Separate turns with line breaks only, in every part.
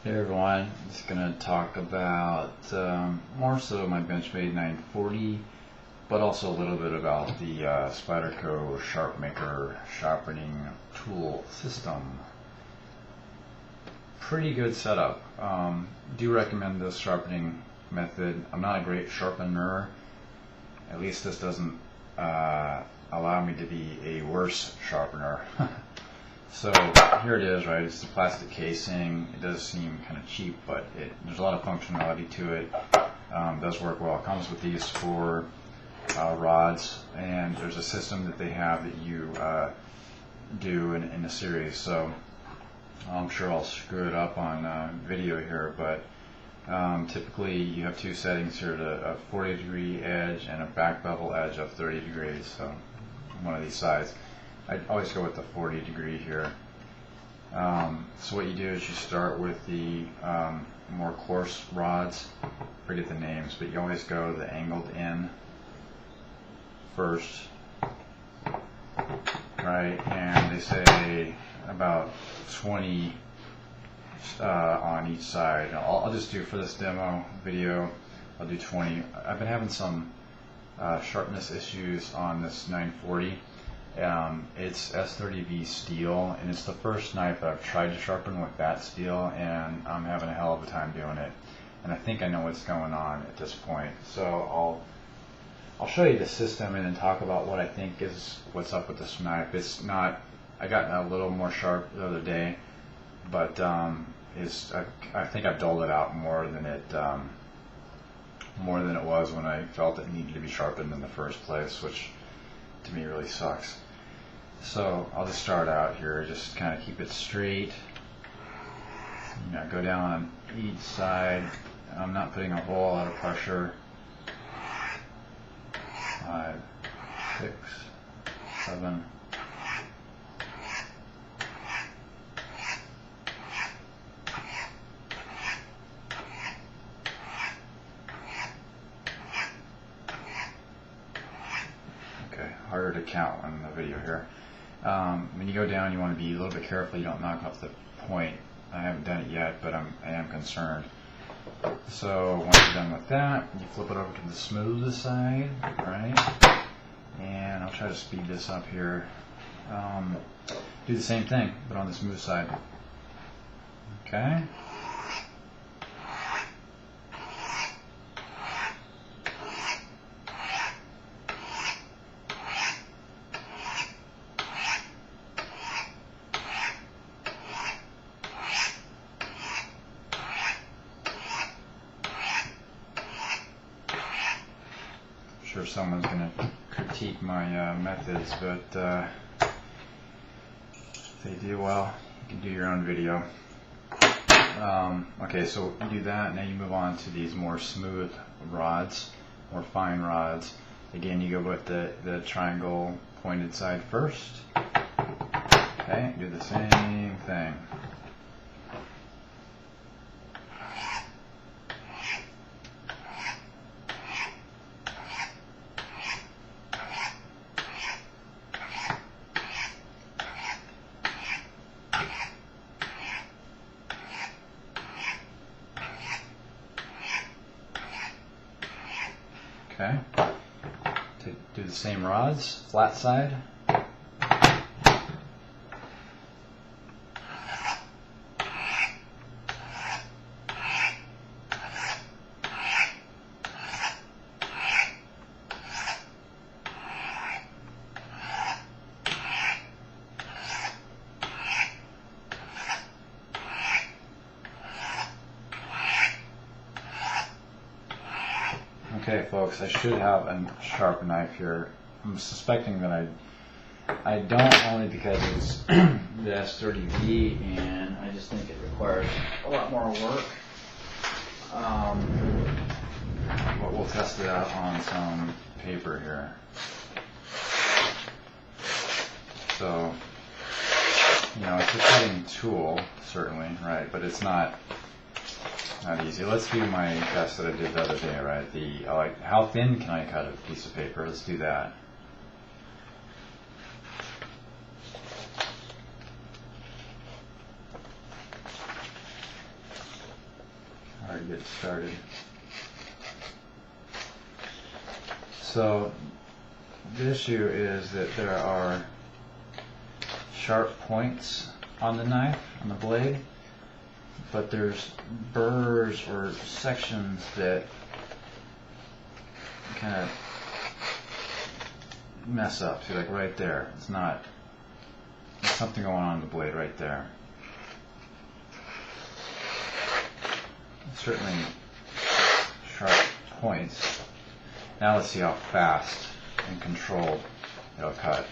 Hey everyone, I'm just going to talk about more so my Benchmade 940, but also a little bit about the Spyderco SharpMaker sharpening tool system. Pretty good setup. Do recommend this sharpening method. I'm not a great sharpener. At least this doesn't allow me to be a worse sharpener. So here it is, right? It's the plastic casing. It does seem kind of cheap, but there's a lot of functionality to it. Does work well. It comes with these 4 rods, and there's a system that they have that you do in a series. So I'm sure I'll screw it up on video here, but typically you have 2 settings here: a 40-degree edge and a back bevel edge of 30 degrees. So one of these sides. I always go with the 40 degree here. So what you do is you start with the more coarse rods. Forget the names, but you always go the angled in first, right? And they say about 20 on each side. I'll just do, for this demo video, I'll do 20. I've been having some sharpness issues on this 940. It's S30v steel, and it's the first knife I've tried to sharpen with that steel, and I'm having a hell of a time doing it. And I think I know what's going on at this point. So I'll show you the system and then talk about what I think is what's up with this knife. It's not. I got a little more sharp the other day, but I think I've dulled it out more than it was when I felt it needed to be sharpened in the first place, which to me really sucks. So I'll just start out here, just kind of keep it straight. You know, go down on each side. I'm not putting a whole lot of pressure. 5, 6, 7. Harder to count on the video here. When you go down, you want to be a little bit careful you don't knock off the point. I haven't done it yet, but I am concerned. So once you're done with that, you flip it over to the smooth side, right? And I'll try to speed this up here. Do the same thing, but on the smooth side. Okay. Sure someone's going to critique my methods, but if they do, well, you can do your own video. Okay, so you do that, now you move on to these more smooth rods, more fine rods. Again, you go with the triangle pointed side first. Okay, do the same thing. Okay, do the same rods, flat side. Okay, folks, I should have a sharp knife here. I'm suspecting that I don't, only because it's the S30v, and I just think it requires a lot more work. But we'll test it out on some paper here. So, you know, it's a cutting tool, certainly, right? But it's not easy. Let's do my test that I did the other day, right? How thin can I cut a piece of paper? Let's do that. get started. So the issue is that there are sharp points on the knife, on the blade, but there's burrs or sections that kind of mess up. See, like right there, there's something going on in the blade right there. Certainly sharp points. Now let's see how fast and controlled it'll cut.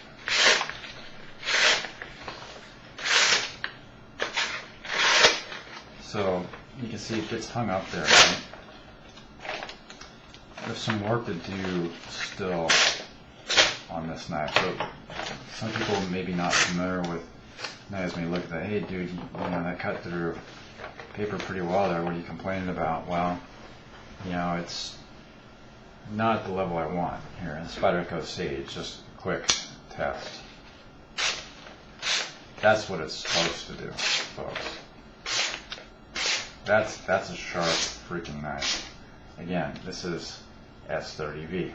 So you can see it gets hung up there, right? There's some work to do still on this knife. So some people may be not familiar with knives may look at that, hey dude, you know, that cut through paper pretty well there, what are you complaining about? Well, you know, it's not at the level I want here. In the Spyderco Sage, just a quick test. That's what it's supposed to do, folks. That's a sharp freaking knife. Again, this is S30v.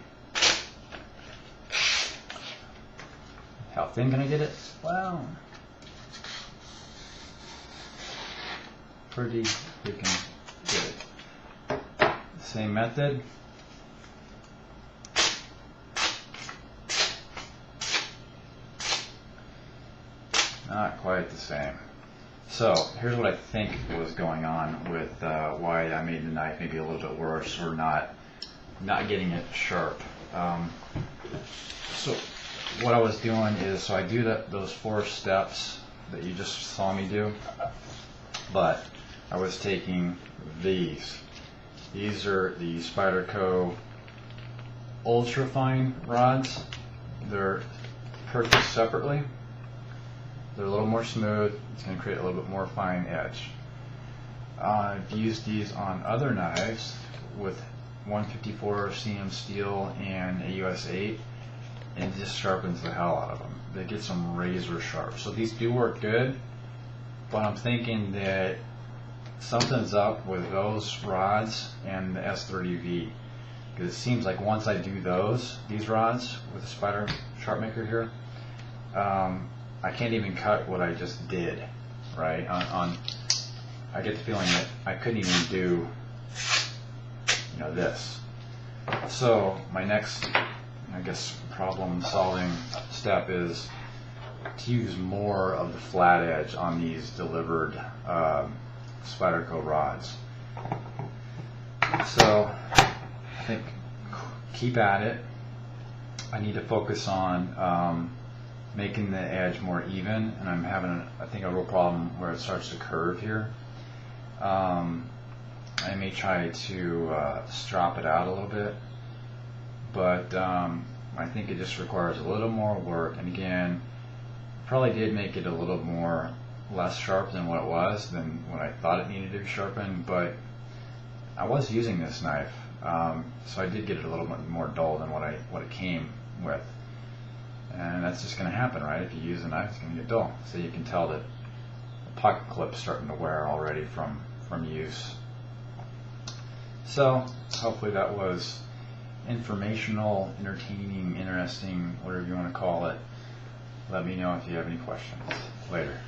How thin can I get it? Well, pretty freaking good. Same method. Not quite the same. So here's what I think was going on with why I made the knife maybe a little bit worse, or not getting it sharp. So what I was doing is, so I do those 4 steps that you just saw me do, but I was taking these. These are the Spyderco ultra fine rods. They're purchased separately. They're a little more smooth. It's going to create a little bit more fine edge. I've used these on other knives with 154 CM steel and a US 8, and it just sharpens the hell out of them. They get some razor sharp. So these do work good, but I'm thinking that something's up with those rods and the S30v, because it seems like once I do these rods with the Spyder Sharp Maker here, I can't even cut what I just did, right? I get the feeling that I couldn't even do, you know, this. So my next, I guess, problem-solving step is to use more of the flat edge on these delivered Spyderco rods. So I think keep at it. I need to focus on making the edge more even, and I'm having, I think, a real problem where it starts to curve here. I may try to strop it out a little bit, but I think it just requires a little more work. And again, probably did make it a little more less sharp than what it was, than what I thought it needed to be sharpened, but I was using this knife, so I did get it a little bit more dull than what it came with. And that's just going to happen, right? If you use a knife, it's going to get dull. So you can tell that the pocket clip's starting to wear already from use. So hopefully that was informational, entertaining, interesting, whatever you want to call it. Let me know if you have any questions. Later.